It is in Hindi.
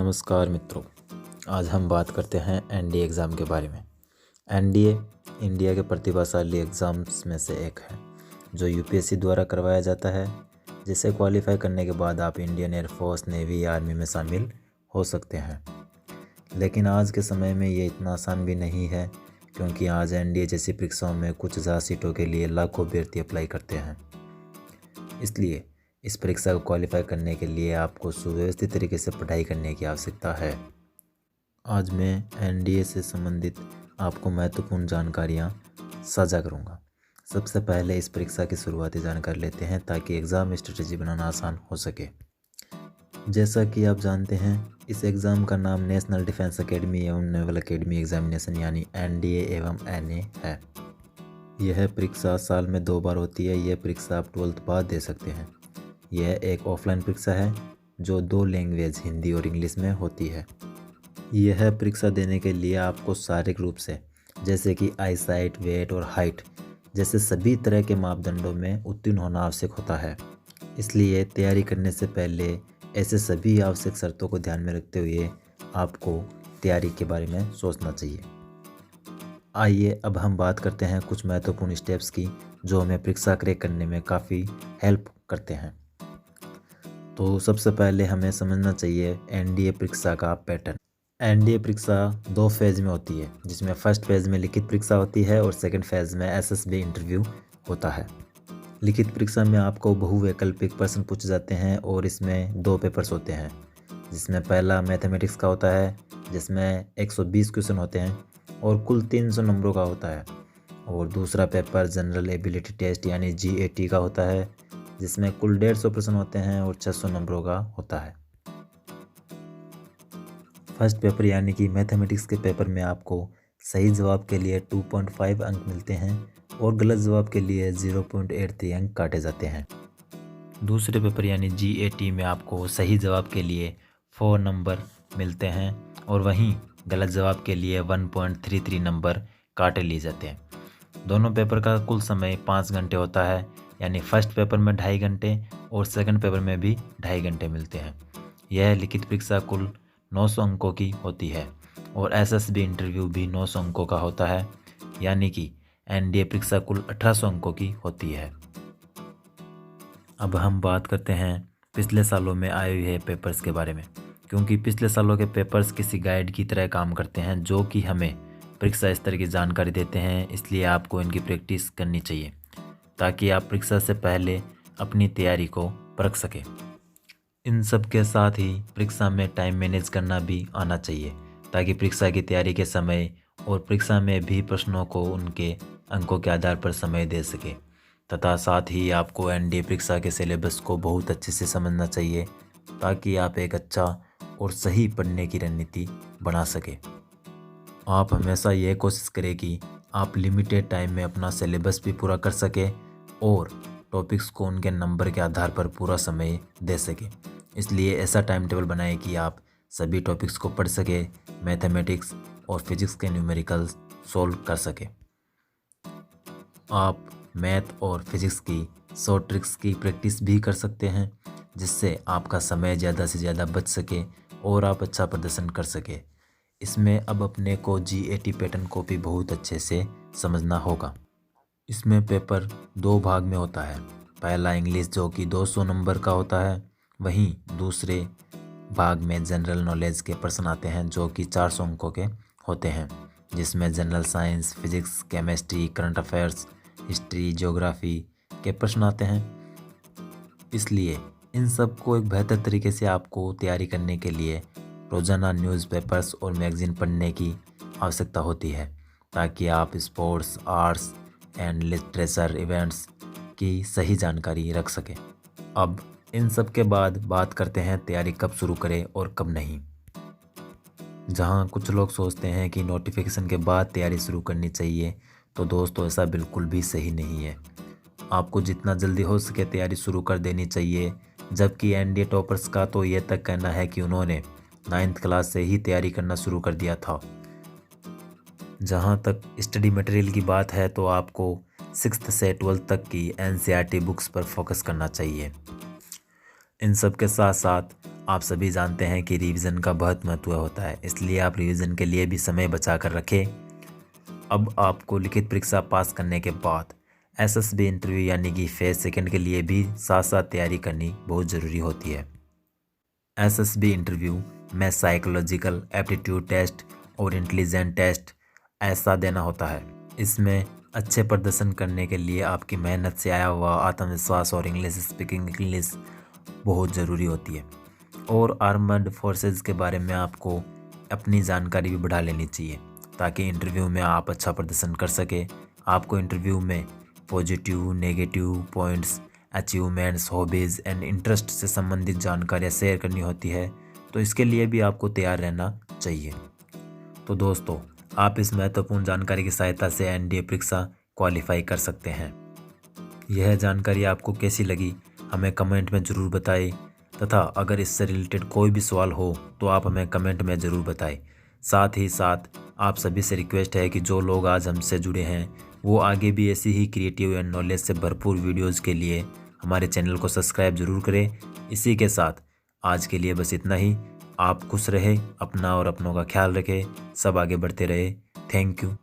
नमस्कार मित्रों, आज हम बात करते हैं एनडीए एग्ज़ाम के बारे में। एनडीए इंडिया के प्रतिभाशाली एग्ज़ाम्स में से एक है जो यूपीएससी द्वारा करवाया जाता है, जिसे क्वालिफाई करने के बाद आप इंडियन एयरफोर्स, नेवी या आर्मी में शामिल हो सकते हैं। लेकिन आज के समय में ये इतना आसान भी नहीं है, क्योंकि आज एनडीए जैसी परीक्षाओं में कुछ हज़ार सीटों के लिए लाखों अभ्यर्थी अप्लाई करते हैं। इसलिए इस परीक्षा को क्वालिफाई करने के लिए आपको सुव्यवस्थित तरीके से पढ़ाई करने की आवश्यकता है। आज मैं एनडीए से संबंधित आपको महत्वपूर्ण जानकारियाँ साझा करूँगा। सबसे पहले इस परीक्षा की शुरुआती जानकारी लेते हैं ताकि एग्ज़ाम स्ट्रेटजी बनाना आसान हो सके। जैसा कि आप जानते हैं, इस एग्ज़ाम का नाम नेशनल डिफेंस एकेडमी एवं नेवल एकेडमी एग्जामिनेशन यानी एनडीए एवं एनए है। यह परीक्षा साल में 2 बार होती है। यह परीक्षा आप 12th बाद दे सकते हैं। यह एक ऑफलाइन परीक्षा है जो 2 लैंग्वेज हिंदी और इंग्लिश में होती है। यह परीक्षा देने के लिए आपको शारीरिक रूप से, जैसे कि आई साइट, वेट और हाइट जैसे सभी तरह के मापदंडों में उत्तीर्ण होना आवश्यक होता है। इसलिए तैयारी करने से पहले ऐसे सभी आवश्यक शर्तों को ध्यान में रखते हुए आपको तैयारी के बारे में सोचना चाहिए। आइए अब हम बात करते हैं कुछ महत्वपूर्ण स्टेप्स की जो हमें परीक्षा क्रैक करने में काफ़ी हेल्प करते हैं। तो सबसे पहले हमें समझना चाहिए एनडीए परीक्षा का पैटर्न। एनडीए परीक्षा 2 फेज़ में होती है, जिसमें फर्स्ट फेज़ में लिखित परीक्षा होती है और सेकंड फेज़ में एसएसबी इंटरव्यू होता है। लिखित परीक्षा में आपको बहुवैकल्पिक प्रश्न पूछे जाते हैं और इसमें 2 पेपर्स होते हैं, जिसमें पहला मैथमेटिक्स का होता है जिसमें 120 क्वेश्चन होते हैं और कुल 300 नंबरों का होता है, और दूसरा पेपर जनरल एबिलिटी टेस्ट यानी जीएटी का होता है, जिसमें कुल 150 प्रश्न होते हैं और 600 नंबरों का होता है। फर्स्ट पेपर यानी कि मैथमेटिक्स के पेपर में आपको सही जवाब के लिए 2.5 अंक मिलते हैं और गलत जवाब के लिए 0.83 अंक काटे जाते हैं। दूसरे पेपर यानी जीएटी में आपको सही जवाब के लिए 4 नंबर मिलते हैं और वहीं गलत जवाब के लिए 1.33 नंबर काटे लिए जाते हैं। दोनों पेपर का कुल समय 5 घंटे होता है, यानी फर्स्ट पेपर में 2.5 घंटे और सेकंड पेपर में भी 2.5 घंटे मिलते हैं। यह लिखित परीक्षा कुल 900 अंकों की होती है और एसएसबी इंटरव्यू भी 900 अंकों का होता है, यानी कि एनडीए परीक्षा कुल 1800 अंकों की होती है। अब हम बात करते हैं पिछले सालों में आए हुए पेपर्स के बारे में, क्योंकि पिछले सालों के पेपर्स किसी गाइड की तरह काम करते हैं जो कि हमें परीक्षा स्तर की जानकारी देते हैं। इसलिए आपको इनकी प्रैक्टिस करनी चाहिए ताकि आप परीक्षा से पहले अपनी तैयारी को परख सकें। इन सब के साथ ही परीक्षा में टाइम मैनेज करना भी आना चाहिए ताकि परीक्षा की तैयारी के समय और परीक्षा में भी प्रश्नों को उनके अंकों के आधार पर समय दे सके, तथा साथ ही आपको एनडीए परीक्षा के सिलेबस को बहुत अच्छे से समझना चाहिए ताकि आप एक अच्छा और सही पढ़ने की रणनीति बना सके। आप हमेशा यह कोशिश करें कि आप लिमिटेड टाइम में अपना सिलेबस भी पूरा कर सके और टॉपिक्स को उनके नंबर के आधार पर पूरा समय दे सके। इसलिए ऐसा टाइम टेबल बनाएं कि आप सभी टॉपिक्स को पढ़ सके, मैथमेटिक्स और फिजिक्स के न्यूमेरिकल्स सॉल्व कर सके। आप मैथ और फिजिक्स की शॉर्ट ट्रिक्स की प्रैक्टिस भी कर सकते हैं, जिससे आपका समय ज़्यादा से ज़्यादा बच सके और आप अच्छा प्रदर्शन कर सके। इसमें अब अपने को जीएटी पैटर्न को भी बहुत अच्छे से समझना होगा। इसमें पेपर 2 भाग में होता है। पहला इंग्लिश जो कि 200 नंबर का होता है, वहीं दूसरे भाग में जनरल नॉलेज के प्रश्न आते हैं जो कि 400 अंकों के होते हैं, जिसमें general science, physics, chemistry, current affairs, history, geography के प्रश्न आते हैं। इसलिए इन सब को एक बेहतर तरीके से आपको तैयारी करने के लिए रोज़ाना न्यूज़पेपर्स और मैगज़ीन पढ़ने की आवश्यकता होती है ताकि आप sports, arts and literature events की सही जानकारी रख सकें। अब इन सब के बाद बात करते हैं तैयारी कब शुरू करें और कब नहीं। जहां कुछ लोग सोचते हैं कि नोटिफिकेशन के बाद तैयारी शुरू करनी चाहिए, तो दोस्तों ऐसा बिल्कुल भी सही नहीं है। आपको जितना जल्दी हो सके तैयारी शुरू कर देनी चाहिए। जबकि एनडीए टॉपर्स का तो ये तक कहना है कि उन्होंने 9th क्लास से ही तैयारी करना शुरू कर दिया था। जहां तक स्टडी मटेरियल की बात है तो आपको 6th से 12th तक की एनसीईआरटी बुक्स पर फोकस करना चाहिए। इन सब के साथ साथ आप सभी जानते हैं कि रिवीजन का बहुत महत्व होता है, इसलिए आप रिवीजन के लिए भी समय बचा कर रखें। अब आपको लिखित परीक्षा पास करने के बाद एसएसबी इंटरव्यू यानी कि फेज सेकंड के लिए भी साथ साथ तैयारी करनी बहुत ज़रूरी होती है। एसएसबी इंटरव्यू में साइकोलॉजिकल एप्टीट्यूड टेस्ट और इंटेलिजेंट टेस्ट ऐसा देना होता है। इसमें अच्छे प्रदर्शन करने के लिए आपकी मेहनत से आया हुआ आत्मविश्वास और इंग्लिश स्पीकिंग इंग्लिश बहुत ज़रूरी होती है। और आर्मड फोर्सेस के बारे में आपको अपनी जानकारी भी बढ़ा लेनी चाहिए ताकि इंटरव्यू में आप अच्छा प्रदर्शन कर सके। आपको इंटरव्यू में positive negative points, achievements, hobbies and interest से संबंधित जानकारियाँ शेयर करनी होती है, तो इसके लिए भी आपको तैयार रहना चाहिए। तो दोस्तों, आप इस महत्वपूर्ण जानकारी की सहायता से एनडीए परीक्षा क्वालिफाई कर सकते हैं। यह जानकारी आपको कैसी लगी हमें कमेंट में ज़रूर बताएं, तथा अगर इससे रिलेटेड कोई भी सवाल हो तो आप हमें कमेंट में ज़रूर बताएं। साथ ही साथ आप सभी से रिक्वेस्ट है कि जो लोग आज हमसे जुड़े हैं वो आगे भी ऐसी ही क्रिएटिव एंड नॉलेज से भरपूर वीडियोज़ के लिए हमारे चैनल को सब्सक्राइब ज़रूर करें। इसी के साथ आज के लिए बस इतना ही। आप खुश रहें, अपना और अपनों का ख्याल रखें, सब आगे बढ़ते रहे। Thank you.